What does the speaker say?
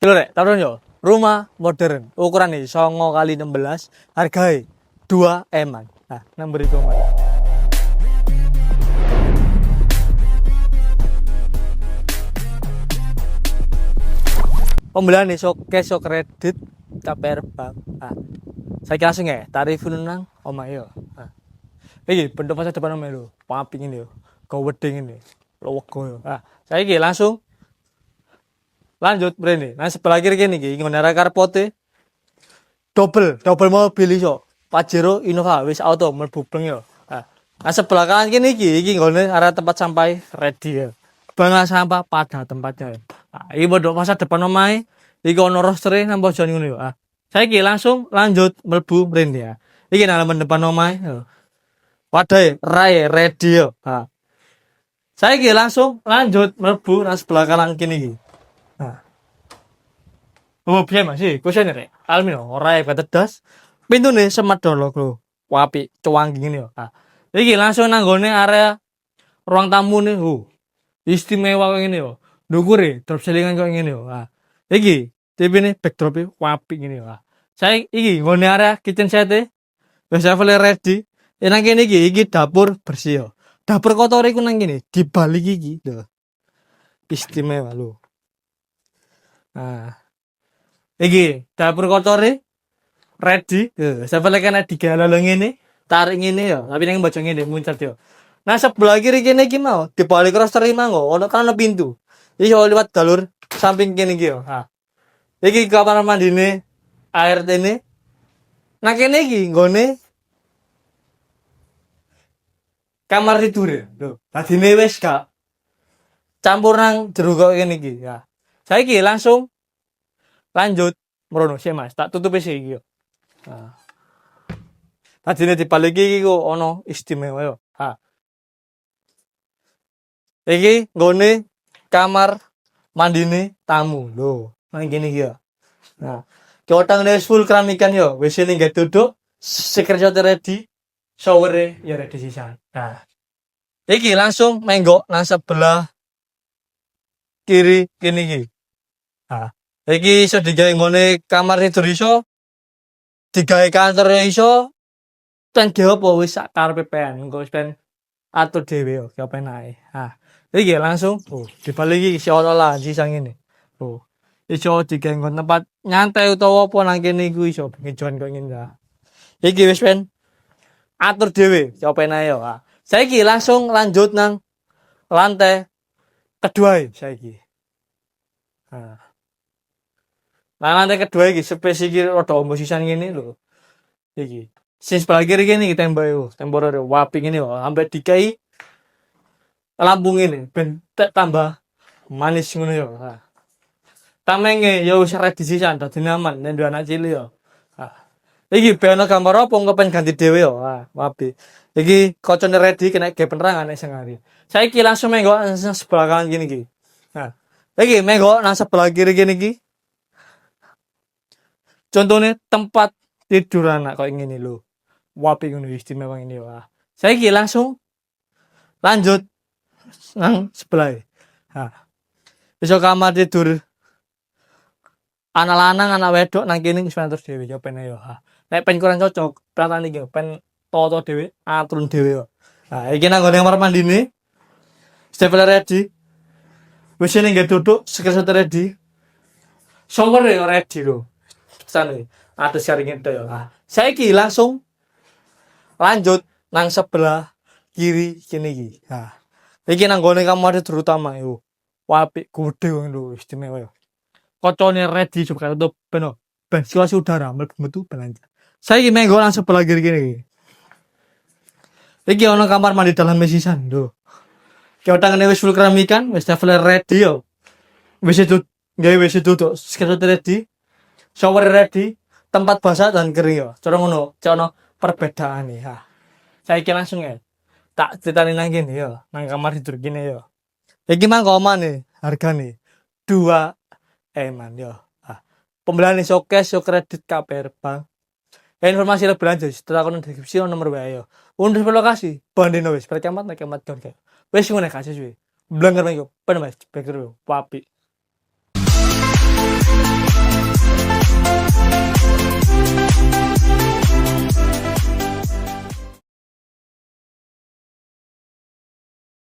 Lho rek, taruh yo. Rumah modern, ukuran nih 9 kali 16, harganya 2 eman. Nah, nomor itu mas. Pembelian nih cash kredit KPR Bank. Nah, saya langsung ya, tarif nang omah yo. Nah, iki bentuk masa depan omah lho, paping ini yo. Kau weding ini. Lo wego yo. Nah, saya langsung lanjut brene. Nah, sebelah kiri gini iki ngendara karpote double mobil iso. Pajero Innova wis auto mlebu bleng yo. Nah, sebelah kanan kini iki nggone arah tempat sampai ready ya. Buang sampah pada tempatnya. Nah, iki bodoh masa depan omahe. Iki ono roastery nang pojok ngono yo. Saiki langsung lanjut mlebu mrene ya. Iki nang halaman depan omahe. Wadah rai ready yo. Saiki langsung lanjut mlebu nang sebelah kanan kini iki. Oh, piye Mas? Kusen rek. Almino ora ketedas. Pintune semedolok lho. Apik, cuangi ngene yo. Iki langsung nang gone area ruang tamu nih. Istimewa kok ngene yo. Ndukure drop ceilingan kok ngene yo. Iki TV-ne backdrop-e apik ngene yo. Saya iki gone area kitchen set-e wis level ready. Nang kene iki dapur bersih yo. Dapur kotor iku nang kene dibalik iki lho. Istimewa lho. Iki dapur kotore ready. Sampai kena digalalo ngene, tarik ngene ya. Tapi ning bocong ngene muncrat yo. Nah, sebelah kiri kene iki mau dibalik roastery manggo, ono kan ono pintu. Iso liwat jalur samping kene iki yo. Iki kamar mandine ART ini. Nah, kene iki nggone kamar tidur ya. Lho, dadine wis gak campur nang jero kok kene iki ya. Saiki langsung lanjut merono sih Mas, tak tutup sih iki yo. Tadine dibalik iki kok ono istimewa yo. Iki nggone kamar mandine tamu lho. Nang kene iki yo. Nah, kotangane full keramikan yo. WC-ne nggak duduk, screenshot ready, shower ya ready sisan. Nah, iki langsung menggok nang sebelah kiri kene iki. Iki iso digawe ngene kamar tidur iso, digawe kantor iso, ten ge opo wis sak karepe pen, engko wis pen atur dhewe yo, ki open ae. Iki langsung dibalik iki iso lah sisa ngene. Iso digawe nggon tempat nyantai utawa apa nang kene iku iso ngejoan kok ngene. Iki wis pen atur dhewe, ki open ae yo. Saiki langsung lanjut nang lantai kedua saiki. Nah, lantai kedua iki space iki rada ombo sisan ngene lho. Iki. Sing sebelah kiri kene iki tembok yo, tembok rada wapi ngene yo, sampe dikai lampu ngene ben tambah manis ngono yo. Tamenge yo wis ready sisan dadi nyaman nek duwe anak cilik yo. Iki ben gambar apa engko pen ganti dhewe yo. Wapi. Iki kocone ready kena ge penerangan nek sing ngari. Saiki langsung menggok nang sebelah kanan kene iki. Iki menggok nang sebelah kiri kene iki. Contohnya tempat tidur anak kok ngene lho. Wapi ngono istimewa ngene yo. Saiki langsung lanjut nang sebelah. Iso kamar tidur anak lanang anak wedok nang kene wis atur dhewe yo pen yo. Nek pen kurang cocok, peratan iki pen toto dhewe, aturun dhewe yo. Iki nang kamar mandine. Stepler ready. Wis ning nggih duduk, screenshot ready. Shower yo ready lho. Sana ada sharing itu ya. Saiki langsung lanjut nang sebelah kiri kene iki. Iki nang gone kamar terutama yo. Apik gede lho istimewa yo. Kocone ready juga untuk ben sirkulasi udara mlebu belanja. Saiki menggo nang sebelah kiri kene iki. Iki ono kamar mandi dalam mesisan lho. Kotangane wis full keramikan, wis level ready yo. Wis itu gawe wis duduk sekret ready. Shower ready, tempat basah dan kering yo. Cara ngono, ono perbedaan nih. Saiki langsung ya. Tak critani nang kene yo, nang kamar tidur kene yo. Iki mangko omane, hargane 2 eman yo. Pembelian showcase yo kredit KPR Bank. Informasi lebih lanjut setelah kono deskripsi nomor WA yo. Untuk lokasi Bandino wis percamat nek kemat kan. Wis ngene kasih suwe. Blangger mengko, pen Mas, background papi.